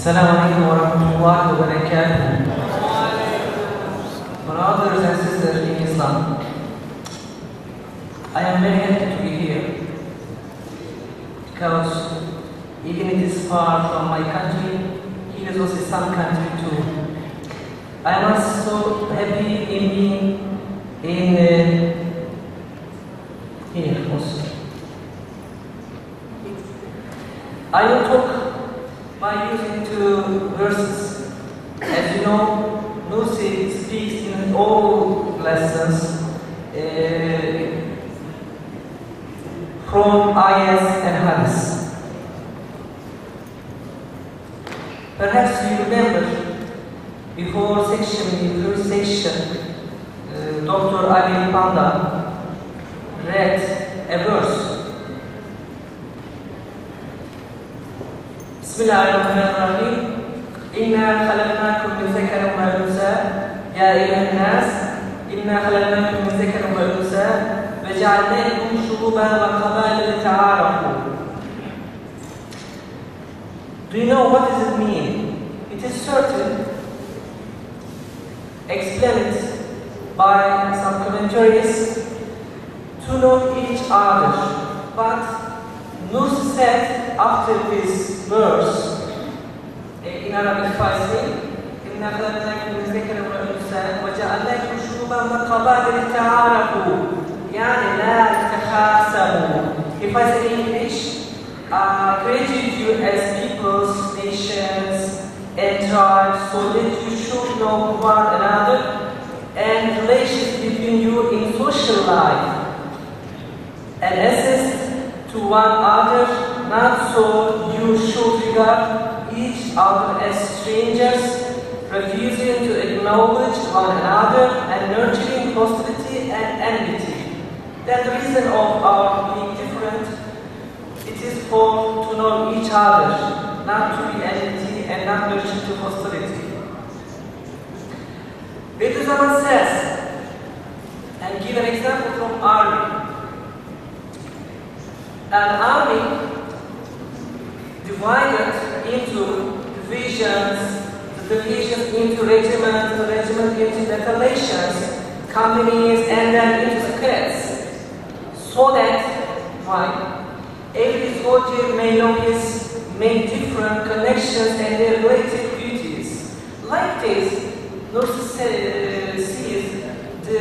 Assalamualaikum warahmatullahi wabarakatuh. Brothers and sisters in Islam, I am very happy to be here because even it is far from my country, it is also some country too. I am also happy in being here also. I will talk by using two verses. As you know, Nursi speaks in all lessons from ayahs and hadiths. Perhaps you remember before the first section, Dr. Ali Panda read a verse. Bismillahirrahmanirrahim. Inna khalaqnakum min zakarin wa unsa. Ya ayyuhan nas, inna khalaqnakum min zakarin wa unsa wa ja'alnakum shu'uban wa qabaila lita'arafu. Do you know what does it mean? It is certain, explained by some commentaries, to know each other. But Nursi said after this verse, in Arabic fasting, إِنَّا خَلَقْنَاكُمْ مِنْ ذَكَرٍ وَأُنثَىٰ وَجَعَلْنَاكُمْ شُعُوبًا وَقَبَائِلَ لِتَعَارَفُوا يعني لا تتخاصموا. If I say in English, created you as peoples, nations, and tribes so that you should know one another and relations between you in social life and assist to one another, not so you should regard each other as strangers, refusing to acknowledge one another and nurturing hostility and enmity. That's the reason of our being different. It is for to know each other, not to be enmity and not nurture to hostility. Brotherhood says, and give an example from army. An army divided into divisions, the divisions into regiments, the regiment into battalions, companies, and then into squads, so that every soldier may know his main different connections and their related duties. Like this, Nursi sees the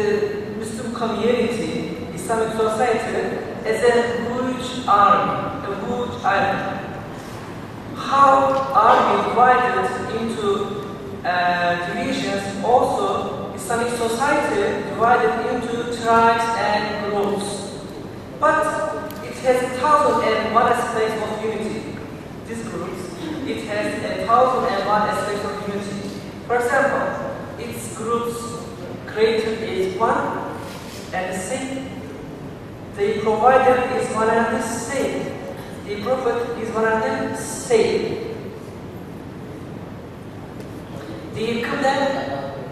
Muslim community, Islamic society, as a huge army, How are we divided into divisions? Also, Islamic society divided into tribes and groups. But it has 1,001 aspects of unity. These groups, it has 1,001 aspects of unity. For example, its groups created is one and the same. The provider is one and the same. The prophet is one and the same. The Qibla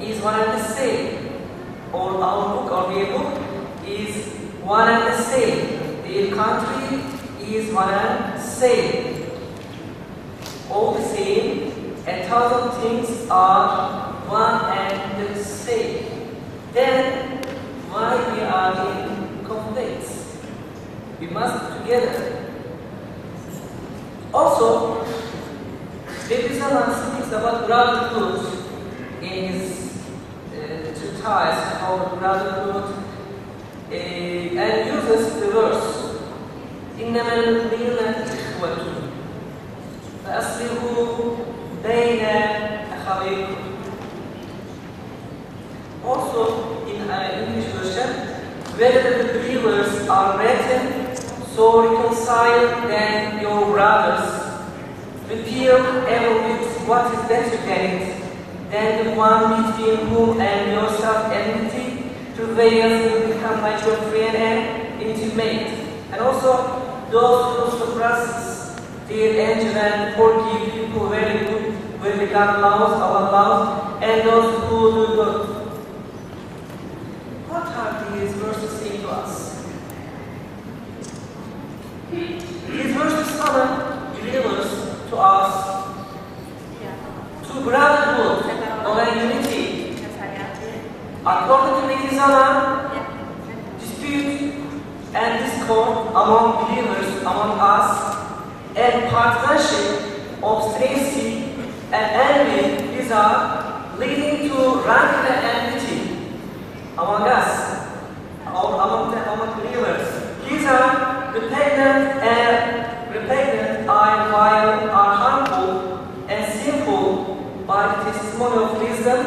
is one and the same. Or our book or their book is one and the same. The country is one and the same. All the same, 1,000 things are one and the same. Then why we are in conflicts? We must be together. Also, Brotherhood speaks about Brotherhood in his treatise called Brotherhood and uses the verse إِنَّمَا الْمُؤْمِنُونَ إِخْوَةٌ فَأَصْلِحُوا بَيْنَ أَخَوَيْكُمْ. Also, in English version, whether the believers are written, so reconcile then your brothers. Repair ever with what is better than it, than the one between whom and yourself enmity prevails will become like your friend and intimate. And also, those who suppress their anger and forgive people very good, will become laws, our laws, and those who do good. What are these verses saying to us? These verses summon believers to us According to Medizana, dispute and discord among believers, among us, and partnership, obstinacy, and envy, these are leading to rancor and enmity among us, or among believers. These are repugnant are vile, are harmful and sinful by the testimony of wisdom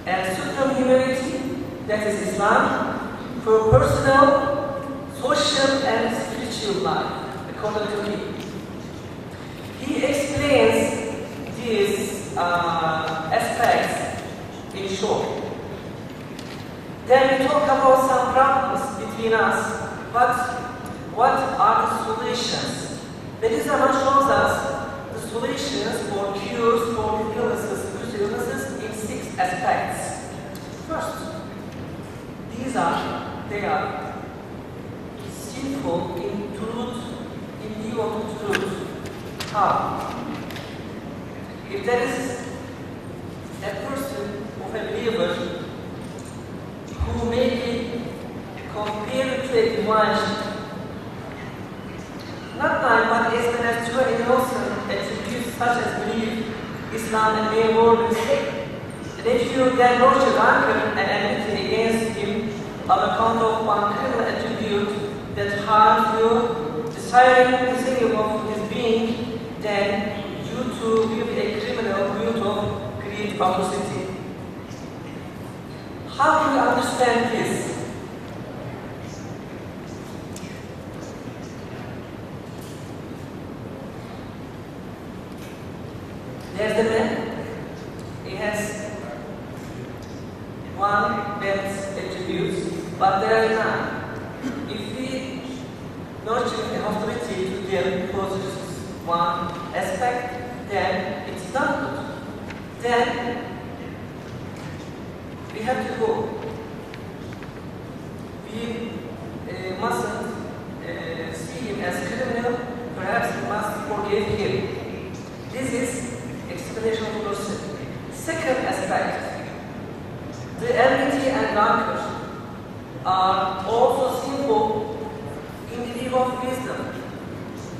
and supreme humanity, that is Islam, for personal, social, and spiritual life, according to him. He explains these aspects in short. Then we talk about some problems between us, but what are the solutions? Medizana shows us the solutions for cures for the illnesses in 6 aspects. First, they are sinful in truth, in view of truth. How? If there is a person of a believer who may be compared to a divine, not like but as well as true innocent attributes such as belief, Islam, and mere words. And if you then nurture rancor and enmity against him on account of one criminal attribute that harms you, desiring the sinning of his being, then you too will be a criminal due to greed, publicity. How do you understand this? There's the man. He has one bad attribute, but there are none. If we nurture the hostility to them because it's one aspect, then it's not good. Then we have to go. We mustn't see him as criminal. Perhaps we must forgive him. This is explanation of Nursi. Second aspect, the enmity and rancor are also simple in the view of wisdom.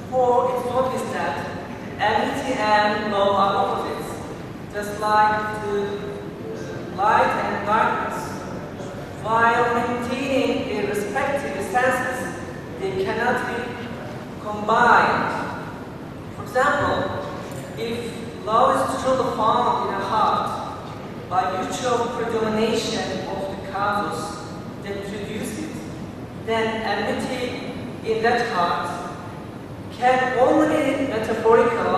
For it's obvious that enmity and love are opposites, just like the light and darkness. While maintaining their respective stances, they cannot be combined. For example, if love is truly found in a heart by virtue of predomination of the causes that produce it, then enmity in that heart can only be metaphorical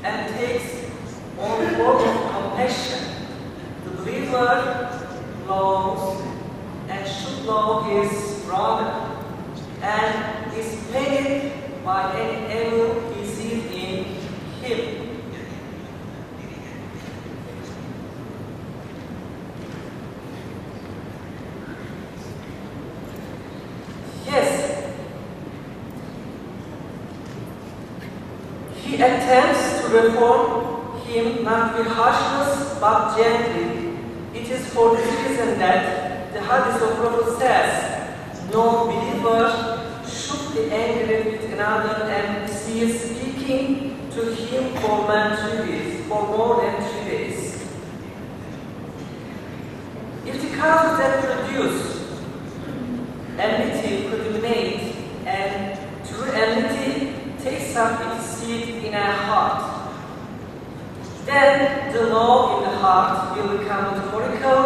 and takes on the form of compassion. The believer loves and should love his brother and is pained by any evil he sees in him. He attempts to reform him not with harshness but gently. It is for this reason that the hadith of Prophet says, no believer should be angry with another and cease speaking to him for more than 3 days. If the causes that produce enmity predominate and true enmity takes up its seat in our heart, then the law in the heart will become metaphorical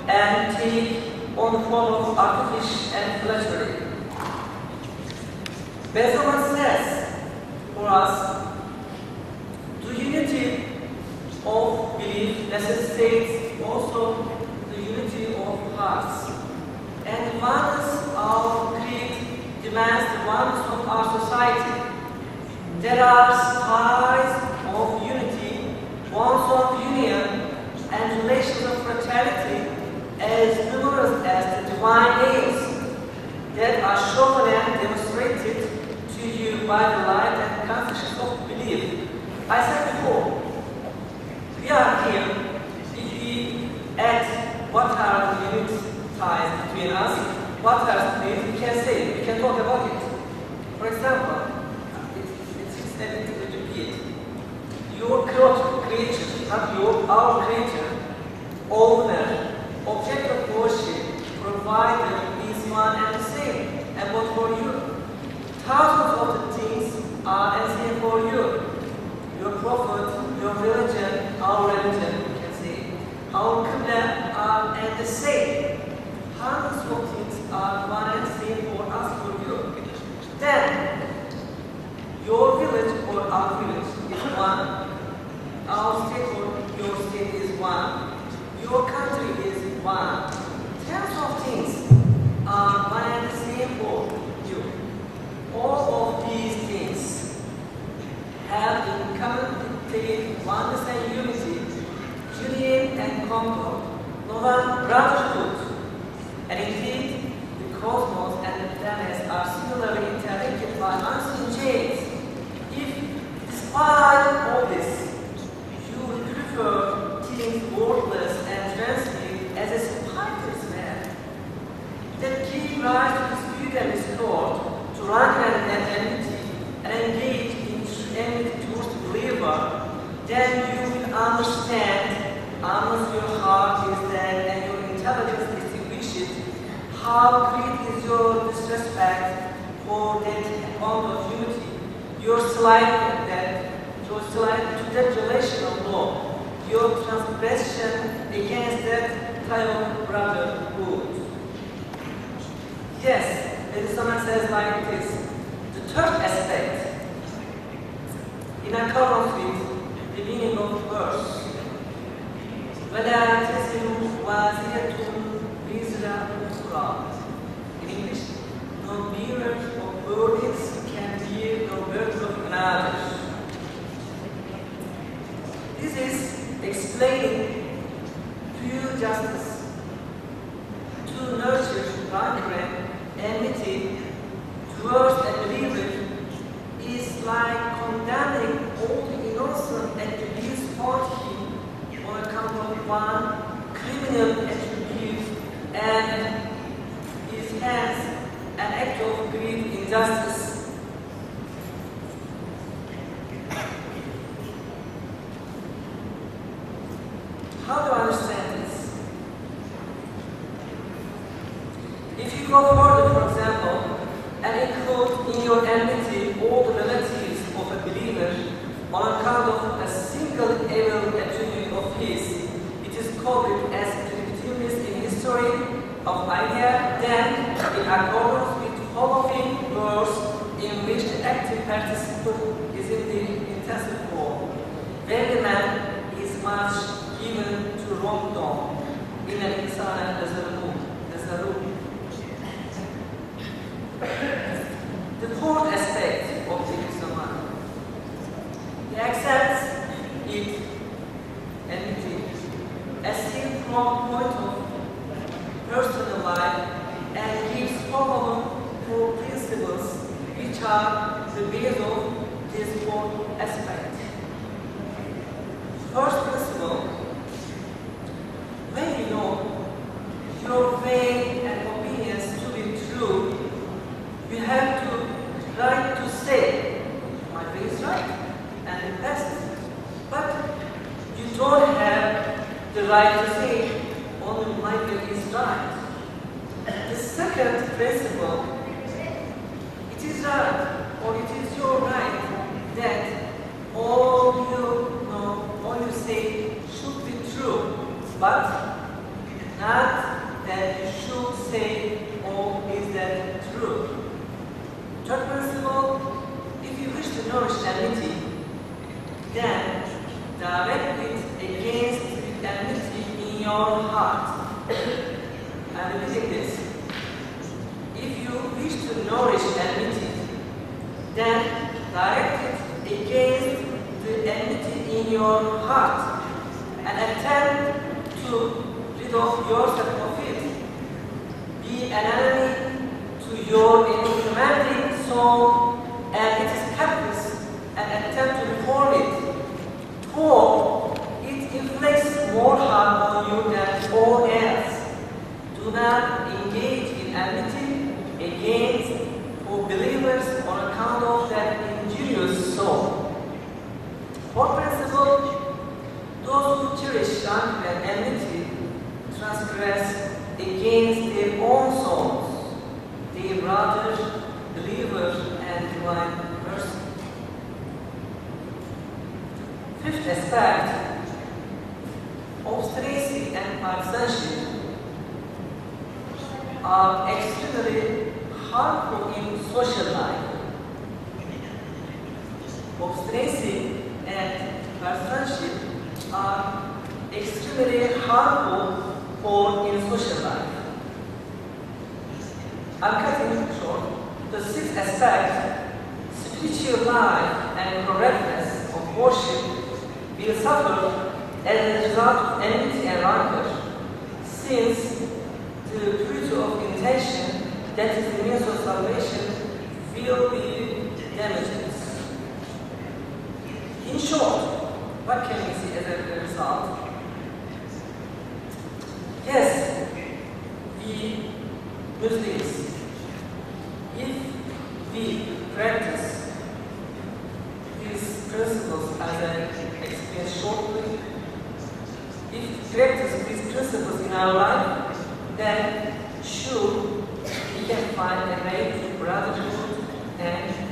and take on the form of artifice and flattery. Beethoven says for us, the unity of belief necessitates also the unity of hearts, and the oneness of creed demands the oneness of our society. There are ties of unity, bonds of union, and relations of fraternity as numerous as the divine names that are shown and demonstrated to you by the light and consciousness of belief. I said before, we are here if we add what are unit ties between us, what else please we can say, we can talk about it. For example, it's a little repeat. Your creature, not our creature, owner, object of worship, provider is one and the same, and what for you? Thousands of the things are and same for you. Your prophet, your religion, our religion, you can say. Our Qibla are and the same. Hundreds of things are one and same for us, for you. Then, your village or our village is one. Our state or your state is one. Your country is one. Tens of things are one and the same for you. All of these things have in common oneness and unity, union and concord, brotherhood. And indeed, the cosmos and the planets are similarly interlinked by unseen chains. If, despite all this, you would prefer things wordless and transmitted as a spider's web, that give rise to dispute and discord, to rank and enmity, and engage in enmity towards the believer, then you will understand, unless your heart is dead and your intelligence distinguishes, how great is your disrespect for that bond of unity, your slight to that relation of law, your transgression against that type of brotherhood. Yes, as someone says like this, the third aspect, in accordance with the meaning of the verse, وَلَا تَزِرُ وَازِرَةٌ وِزْرَ أُخْرَى. In English, no bearer of burdens can bear the burdens of another. This is explaining pure justice. To nurture rancor and enmity towards a believer is like condemning all the innocent attributes found him on account of one criminal attribute and is hence an act of great injustice. How do I understand this? If you go further, for example, and include in your enmity all the relatives of a believer on account of a single evil attribute of his, it is called as primitiveness in history of idea, then in accordance with the following verse in which the active participle is in the intensive form, when the man is much given to wrongdoing in an insana as a rule. The fourth aspect of the Islam, he accepts it and it as seen from point of personal life and gives four principles which are the base of this fourth aspect. First principle, when you know your faith and opinions to be true, you have to right to say, my way is right and the best. But you don't have the right to say, only my way is right. The second principle, it is right, or it is your right, that all you know, all you say should be true, but not that you should say, oh, is that true? Third principle, if you wish to nourish enmity, then direct it against enmity in your heart. I'm repeating this. If you wish to nourish enmity, then direct it against the enmity in your heart and attempt to rid of yourself of it. Be an enemy to your incrementing soul and its caprice and attempt to reform it. For it inflicts more harm on you than all else. not engage in enmity against believers on account of their injurious soul. For principle, those who cherish rancor and enmity transgress against their own souls, their brother, believers, and divine mercy. Fifth aspect, obstinacy and partisanship are extremely harmful in social life. Obstinacy and partisanship are extremely harmful in social life. I'm cutting short. The sixth aspect, spiritual life and correctness of worship will suffer as a result of enmity and rancor, since the fruit of intention, that is the means of salvation, will be damaged. In short, what can we see as a result? Yes, we Muslims, if we practice these principles as I explained shortly, if we practice these principles in our life, then sure we can find a way to brotherhood and